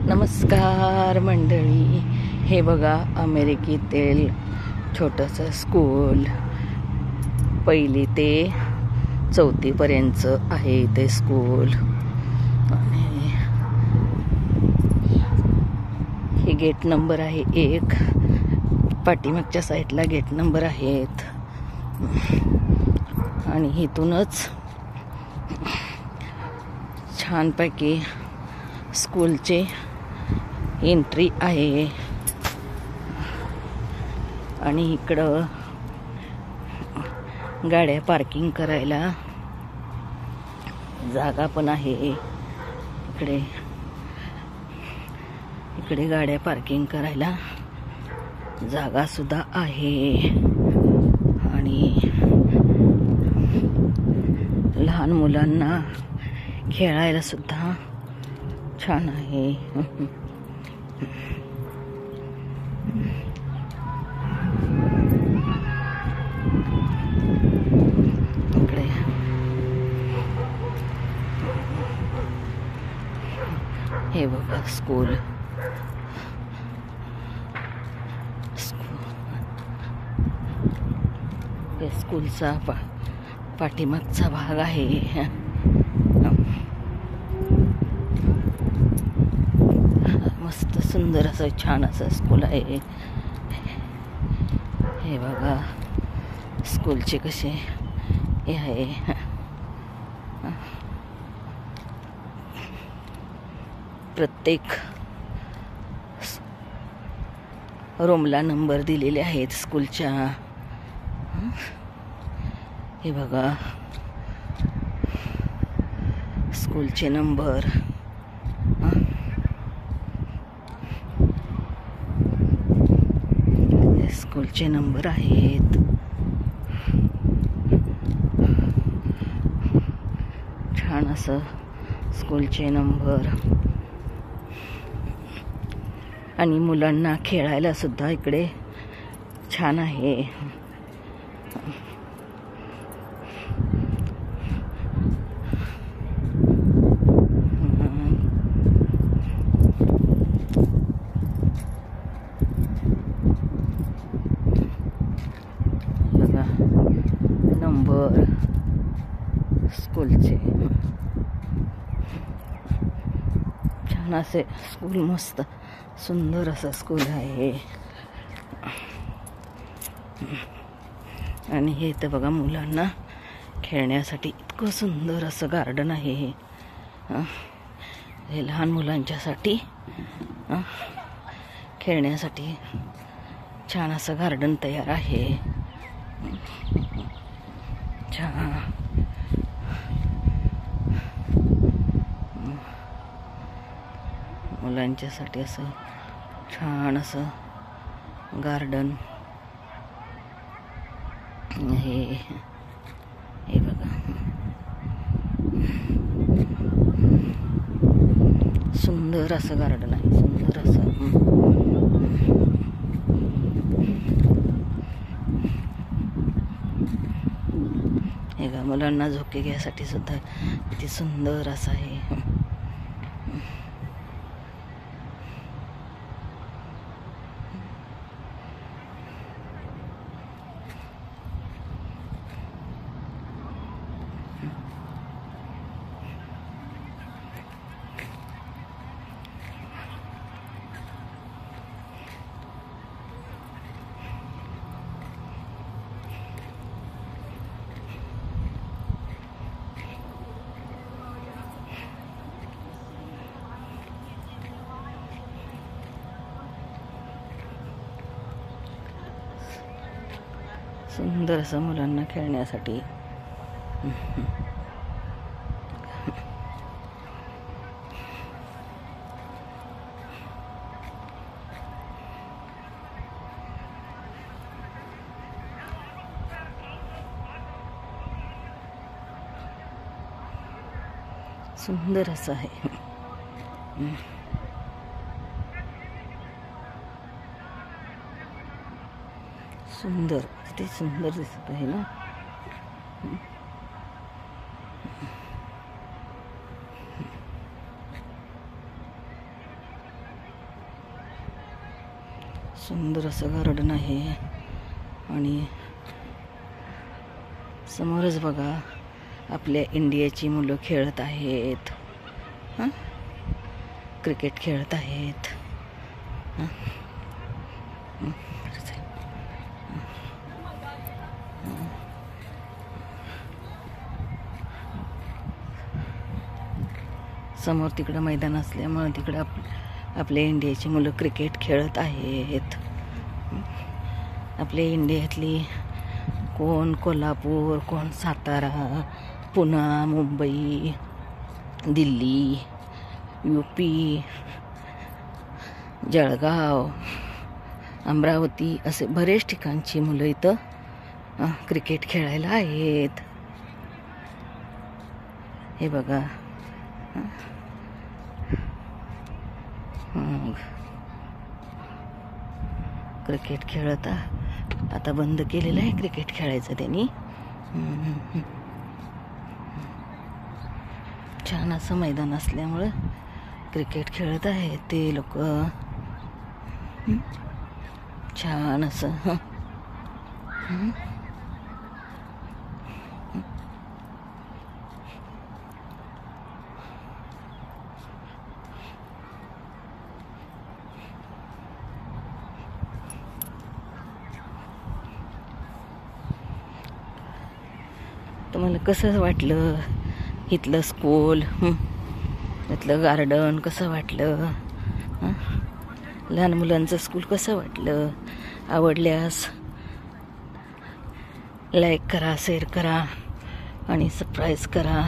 नमस्कार मंडळी, हे बघा अमेरिकेतील छोटंसं स्कूल. 1ली ते 4थी पर्यंत आहे ते स्कूल. आणि हे गेट नंबर आहे 1. पाठीमागच्या साईडला गेट नंबर आहेत. आणि इथूनच छानपैकी स्कूलचे एंट्री आहे. आणि इकडं गाड्या पार्किंग करायला जागा पण आहे. इकडे गाड्या पार्किंग करायला जागा सुद्धा आहे. आणि लहान मुलांना खेळायला सुद्धा छान आहे. इकडे हे बघा स्कूल. हे स्कूलचा पाठीमागचा भाग आहे. मस्त सुंदर असं छान असं स्कूल आहे. हे बघा स्कूलचे कसे हे आहे. प्रत्येक रूमला नंबर दिलेले आहेत स्कूलच्या. हे बघा स्कूलचे नंबर. स्कूलचे नंबर आहेत. छान असं स्कूलचे नंबर. आणि मुलांना खेळायला सुद्धा इकडे छान आहे. बघा नंबर स्कूलचे. छान असे स्कूल, मस्त सुंदर असं स्कूल आहे. आणि हे इथं बघा मुलांना खेळण्यासाठी इतकं सुंदर असं गार्डन आहे. हे लहान मुलांच्यासाठी खेळण्यासाठी छान असं गार्डन तयार आहे. छान मुलांच्यासाठी असं छान असं गार्डन हे बघा सुंदर असं गार्डन आहे. सुंदर असं हे बघा मुलांना झोके घ्यायसाठी सुद्धा किती सुंदर असं आहे. सुंदर असं मुलांना खेळण्यासाठी. सुंदर असं आहे. सुंदर, किती सुंदर दिसत आहे ना. सुंदर असं गार्डन आहे आणि समोरच बघा आपल्या इंडियाची मुलं खेळत आहेत. क्रिकेट खेळत आहेत. समोर तिकडं मैदान असल्यामुळे तिकडं आपल्या इंडियाची मुलं क्रिकेट खेळत आहेत. आपल्या इंडियातली कोण कोल्हापूर, कोण सातारा, पुणे, मुंबई, दिल्ली, UP, जळगाव, अमरावती असे बरेच ठिकाणची मुलं इथं क्रिकेट खेळायला आहेत. हे बघा क्रिकेट खेळत आता बंद केलेलं आहे क्रिकेट खेळायचं त्यांनी. छान असं मैदान असल्यामुळं क्रिकेट खेळत आहे ते लोक. छान असं तुम्हाला कसं वाटलं इथलं स्कूल, इथलं गार्डन कसं वाटलं? लहान मुलांचं स्कूल कसं वाटलं? आवडल्यास लाईक करा, शेअर करा आणि सबस्क्राईब करा.